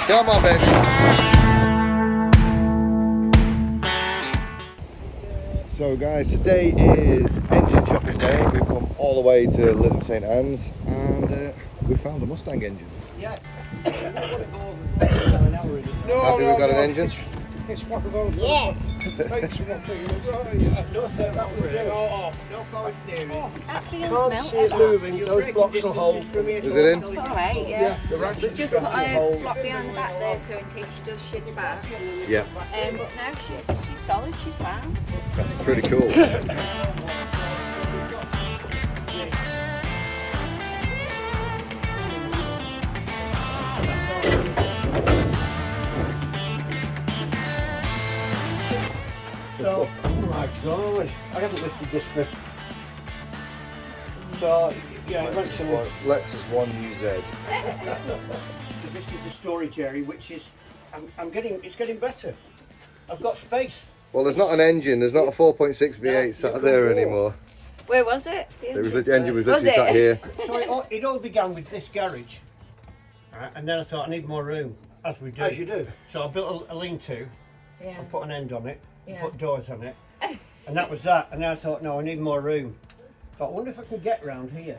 Come on, baby. So guys, today is engine shopping day. We've come all the way to Lytham St Anne's and we found a Mustang engine. Yeah. Happy we've got an engine? It's one of those. Yeah. Makes you want to no power steering. That feels Can't see it moving. Those blocks will hold. Is it in? It's alright, yeah. We've just put a block behind the back there so in case she does shift back. Yeah. But now she's solid, she's fine. That's pretty cool. So, oh my god, I haven't lifted this for. So, yeah, eventually. Lexus 1UZ. This is the storage area, which is, it's getting better. I've got space. Well, there's not an engine, there's not a 4.6 V8 No, sat you there can anymore. Where was it? The engine was literally sat here. So it all began with this garage, right? And then I thought I need more room, as we do. As you do. So I built a lean-to, Yeah. I put an end on it, Yeah. put doors on it, and that was that. And then I thought, no, I need more room. Thought, I wonder if I can get round here.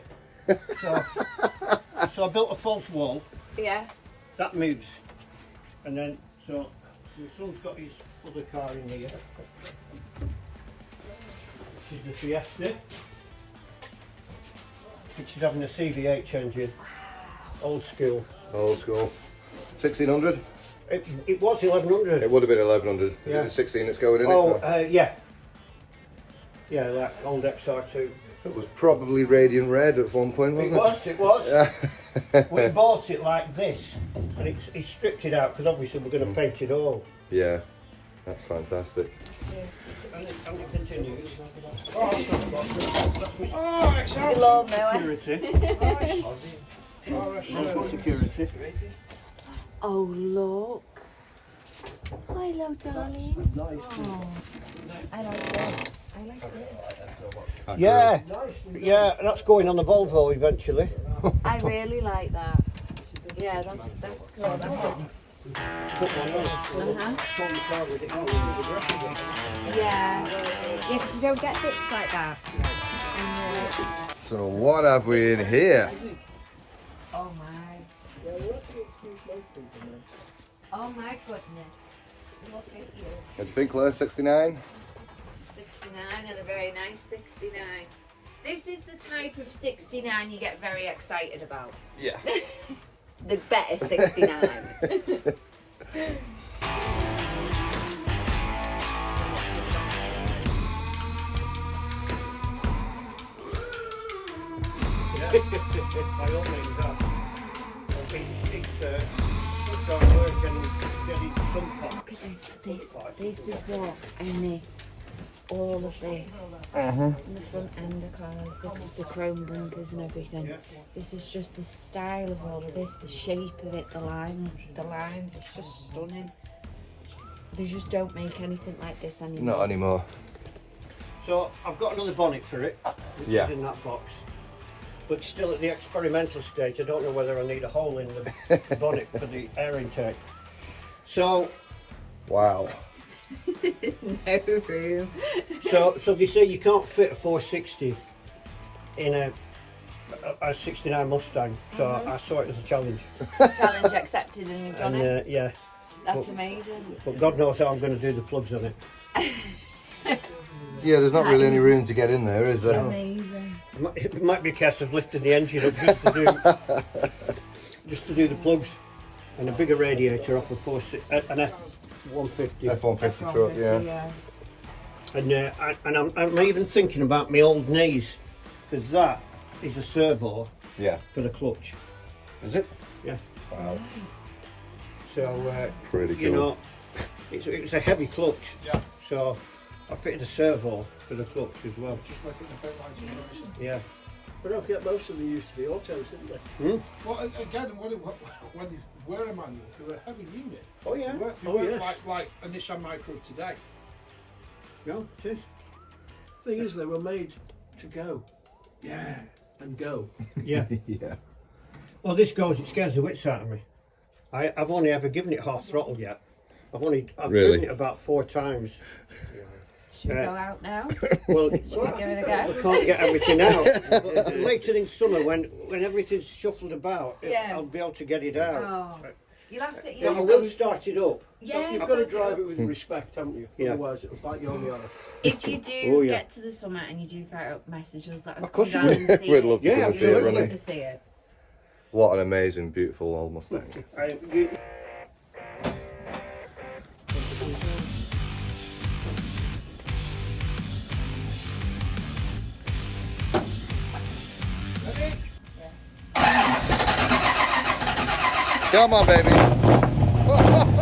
So I built a false wall. Yeah. That moves, and then so my son's got his other car in here. This is the Fiesta, which is having a CVH engine, old school. Old school. 1600? It was 1100. It would have been 1100. Yeah. Is it 16 that's going in Oh, it? yeah. Yeah, that old XR2. It was probably radiant red at one point, wasn't it? It was. Yeah. We bought it like this, and he stripped it out because obviously we're going to paint it all. Yeah, that's fantastic. And it continues. Oh, The lawnmower. Security. Security. Oh, look. Hello, darling. Oh, I like this. I like this. Yeah, yeah, that's going on the Volvo eventually. I really like that. Yeah, that's cool. That's it. Put one on. Pull the car with it on. Yeah, because you don't get bits like that. So what have we in here? Oh my. Oh my goodness. Look at you. What do you think, Claire? 69? 69 and a very nice 69. This is the type of 69 you get very excited about. Yeah. The better 69. By all means, it's hard work getting some part. Look at this is what I miss. All of this. Uh-huh. And the front end of cars, the chrome bumpers and everything. This is just the style of all of this, the shape of it, the lines, it's just stunning. They just don't make anything like this anymore. Not anymore. So I've got another bonnet for it, which is in that box. But still at the experimental stage, I don't know whether I need a hole in the bonnet for the air intake. So, Wow. There's no room. so they say you can't fit a 460 in a 69 Mustang. So I saw it as a challenge. Challenge accepted and you've done it. Yeah, That's amazing. but God knows how I'm going to do the plugs on it. Yeah, there's not really any room to get in there, is there? Amazing. It might be a case of lifting the engine up just to do the plugs, and a bigger radiator off an F-150. F-150 truck, yeah. And I'm even thinking about my old knees, because that is a servo Yeah. for the clutch. Is it? Yeah. Wow. So Pretty cool. you know, it's a heavy clutch. Yeah. So I fitted a servo for the clutch as well. Just like in the front line situation. Yeah. But don't forget, most of them used to be autos, didn't they? Well, again, when they were a manual, they were a heavy unit. Oh yeah. They weren't like a Nissan Micro today. Yeah, it is. Thing is, they were made to go. Yeah. And go. Yeah. Yeah. Well, this goes, it scares the wits out of me. I've only ever given it half throttle yet. I've Really? driven it about 4 times. Should we go out now? Well, Should we give it a I go? can't get everything out. But later in summer, when everything's shuffled about, Yeah. I'll be able to get it out. Oh, you'll have to. But You'll I have will to start it up. yeah, You've got to sort drive of- it with respect, haven't you? Yeah. Otherwise it'll bite you on the arm. If you do Oh, yeah. get to the summit and you do fire up, message us. Let us Of course come you down and see We'd it. love to Yeah, come and see it, absolutely. We'd love Ronnie. to see it. What an amazing, beautiful old Mustang. Come on, baby.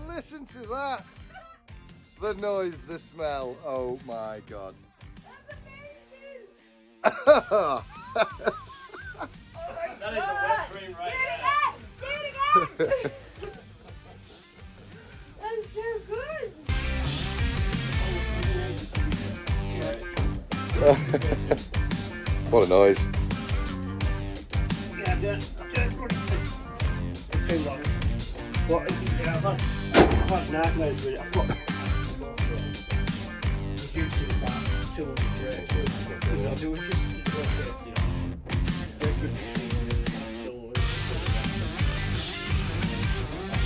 Listen to that. The noise, the smell. Oh my God. That is a wet dream right Do it again! That's so good. What a noise. Yeah, I don't run it for too long. But yeah, I've had nightmares with it. I've got reduced it about 200 grades. You know, they were just you know, very good machine. So,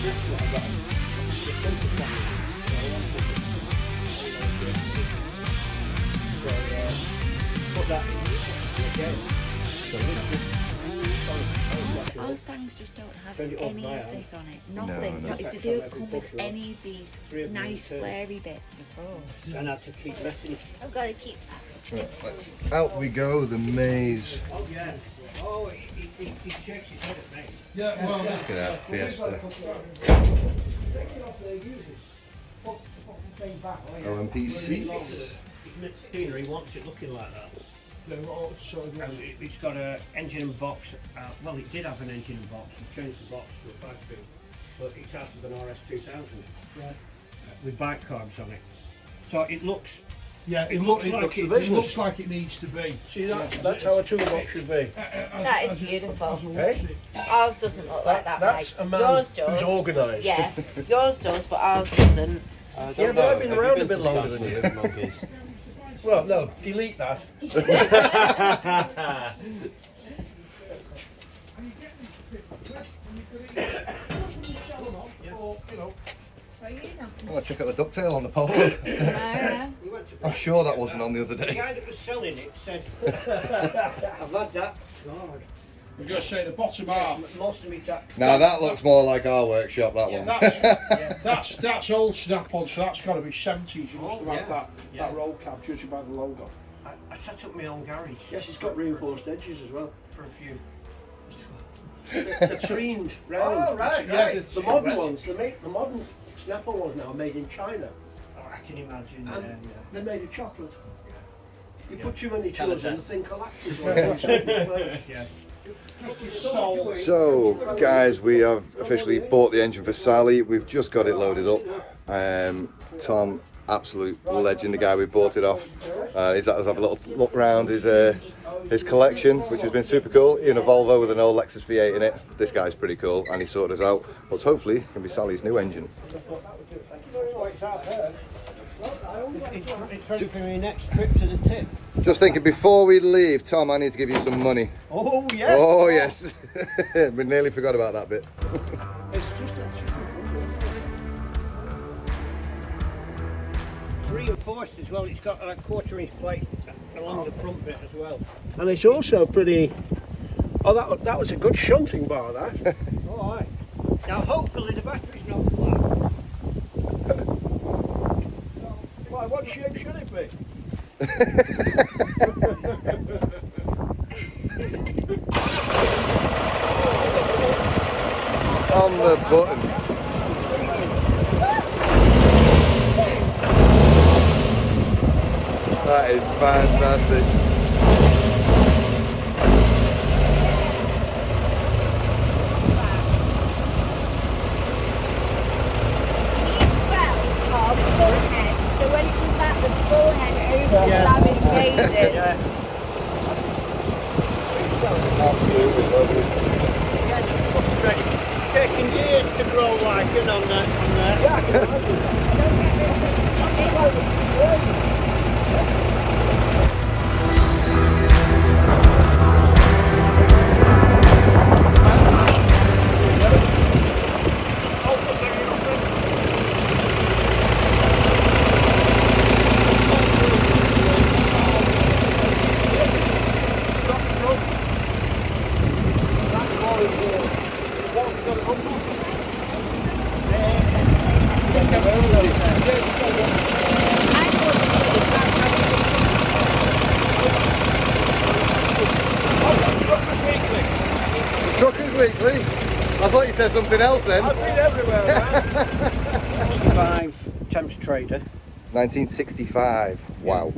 that's what I got. The simple thing, I want to put that in again. So this Our Mustangs just don't have Turn it off any now. of this on it. Nothing. no. Do they come with any of these nice flary bits at all? and I had to keep letting it. I've got to keep that. Out we go, the maze. Oh yeah. Oh, he shakes his head at me. Yeah, well, Look at that Fiesta. OMP seats. He's mixed scenery, he wants it looking like that. no, all sort of And it's got a engine and box. Well, it did have an engine and box. We changed the box to a 5-speed, but it's out of an RS2000 yeah. with bike carbs on it. So it looks. Yeah, It looks like it it- looks like it needs to be. See that? That's how a toolbox should be. That is beautiful. Hey? Ours doesn't look like that. That's Mike. a man Yours who's does. organised. Yeah, yours does, but ours doesn't. Yeah, but I've been around a bit longer than you. Monkeys. Well, no, delete that. Oh, check out the ducktail on the pole. Yeah. We went to I'm sure that wasn't on the other the day. guy that was selling it said, "I've had that. God, We're going to say the bottom half. most of me that." Now that looks more like our workshop, that one. That's old snap-on, so that's got to be 70s. You must have had that Yeah. roll cab, judging by the logo. I set up my own garage Yes, it's got reinforced edges as well. for a few. They're treened round. Oh, right, Yeah, right. The modern ones, the modern Snapper ones now are made in China. Oh, I can imagine. And Yeah. they're made of chocolate. You put too many Can I tools and the test? thing collapses. Yeah. So, guys, we have officially bought the engine for Sally. We've just got it loaded up. Tom, absolute legend, the guy we bought it off. He's let us have a little look around his collection, which has been super cool. In a Volvo with an old Lexus V8 in it. This guy's pretty cool, and he sorted us out. But hopefully, it can be Sally's new engine. It's ready for my next trip to the tip. Just thinking, before we leave, Tom, I need to give you some money. Oh yeah. Oh, yes. We nearly forgot about that bit. It's just a It's reinforced as well. It's got a 1/4-inch plate along the front bit as well. And it's also pretty. Oh, that was a good shunting bar. That. Oh, aye. Now hopefully the battery's not flat. Why? What shape should it be? On the button. That is fantastic. Yeah. Absolutely lovely. Yeah, just looks ready. It's taking years to grow like it on there. Yeah, I can imagine. Truckers Weekly. I thought you said something else then. I've been everywhere, man. 65 Thames Trader 1965. Wow.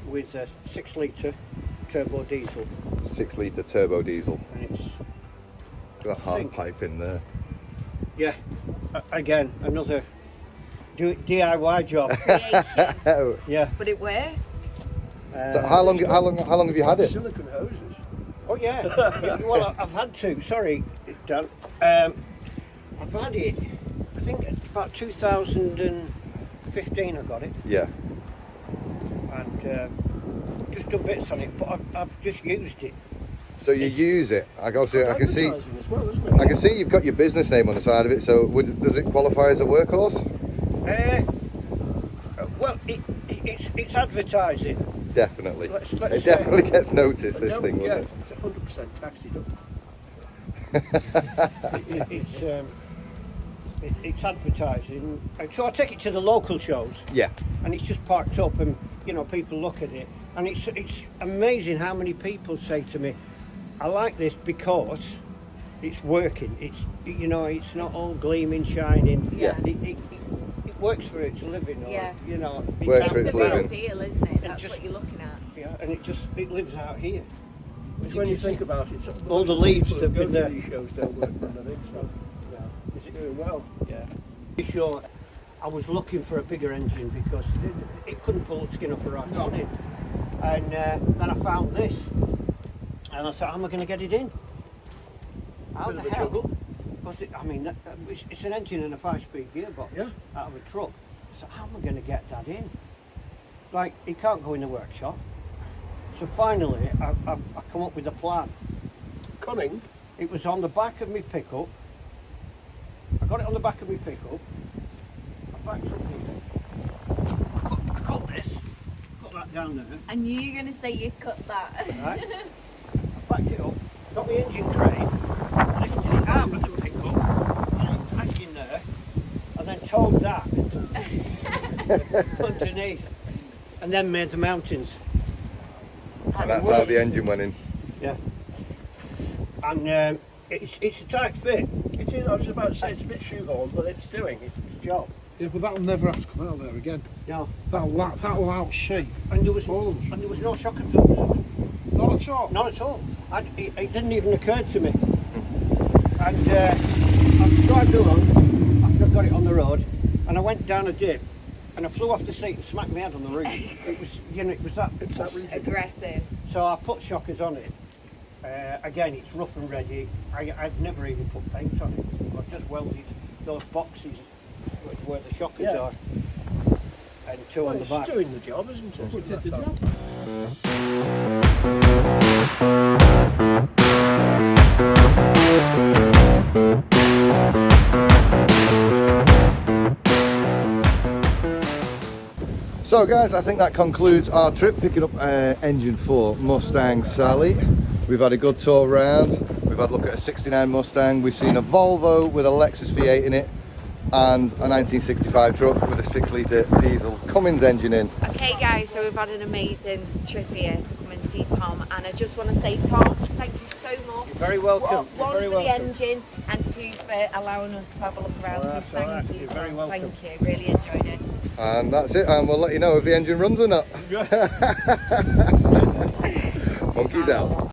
with a 6 litre turbo diesel. 6 litre turbo diesel. And it's, Got that hard pipe in there. yeah, again, another DIY job. Creation. Oh. Yeah. But it works. So how long have you had it? Silicon hoses. Oh yeah. Yeah, well, I've had to. Sorry, Dan. I've had it. I think it's about 2015. I got it, Yeah. and just done bits on it. But I've just used it. So you use it. I can see. Advertising as well, isn't it? I can see you've got your business name on the side of it. So does it qualify as a workhorse? Well, it's advertising. Definitely. Let's It definitely gets noticed. This Don't thing. forget, Won't it? it's 100% tax deductible. It's advertising. And so I take it to the local shows, Yeah. and it's just parked up, and people look at it, and it's amazing how many people say to me, "I like this because it's working. It's it's not all gleaming, shining. Yeah. It works for its living. Or, Yeah. It's Works out for its That's the there. real living. deal, isn't it? And That's just- what you're looking at. Yeah, and it lives out here. Which, when you think about it, All the leaves people that go have been to there. these shows don't work on the so Yeah. it's doing well. Yeah. Be sure I was looking for a bigger engine because it couldn't pull the skin off a rat on it. And then I found this. And I thought, how am I going to get it in? How Bit the of a hell? juggle. Because it's an engine and a 5-speed gearbox Yeah. out of a truck. So how am I going to get that in? Like, it can't go in the workshop. So finally, I come up with a plan. Cunning. It was on the back of my pickup. I got it on the back of my pickup. I backed up here. I cut this. Cut that down there. I knew you were going to say you cut that. Right. I backed it up. Got my engine crane. Lifted it out of the pickup. Put it back in there. And then towed that underneath. And then made the mountains. And that's how the engine went in. Yeah. And it's a tight fit. It is, I was about to say it's a bit shoehorned, but it's doing it. It's a job. Yeah, but that'll never have to come out there again. No. That'll outshape. And there was no shock absorbers on it. Not at all. Not at all. It didn't even occur to me. And I drived along after I got it on the road, and I went down a dip, and I flew off the seat and smacked my head on the roof. It was, it was that. Aggressive. So I put shockers on it. Again, it's rough and ready. I've never even put paint on it. I've just welded those boxes where the shockers Yeah. are, and two on the It's back. doing the job, isn't it? It did the job. So guys, I think that concludes our trip picking up engine for Mustang Sally. We've had a good tour around. We've had a look at a 69 Mustang. We've seen a Volvo with a Lexus V8 in it and a 1965 truck with a 6 litre diesel Cummins engine in. Okay guys, so we've had an amazing trip here to come and see Tom, and I just want to say, Tom, thank you so much. You're very welcome. One You're very for the welcome. engine, and two for allowing us to have a look around. Oh, So that's all right. thank you. You're very Tom. welcome. Thank you, really enjoyed it. And that's it, and we'll let you know if the engine runs or not. Monkeys out.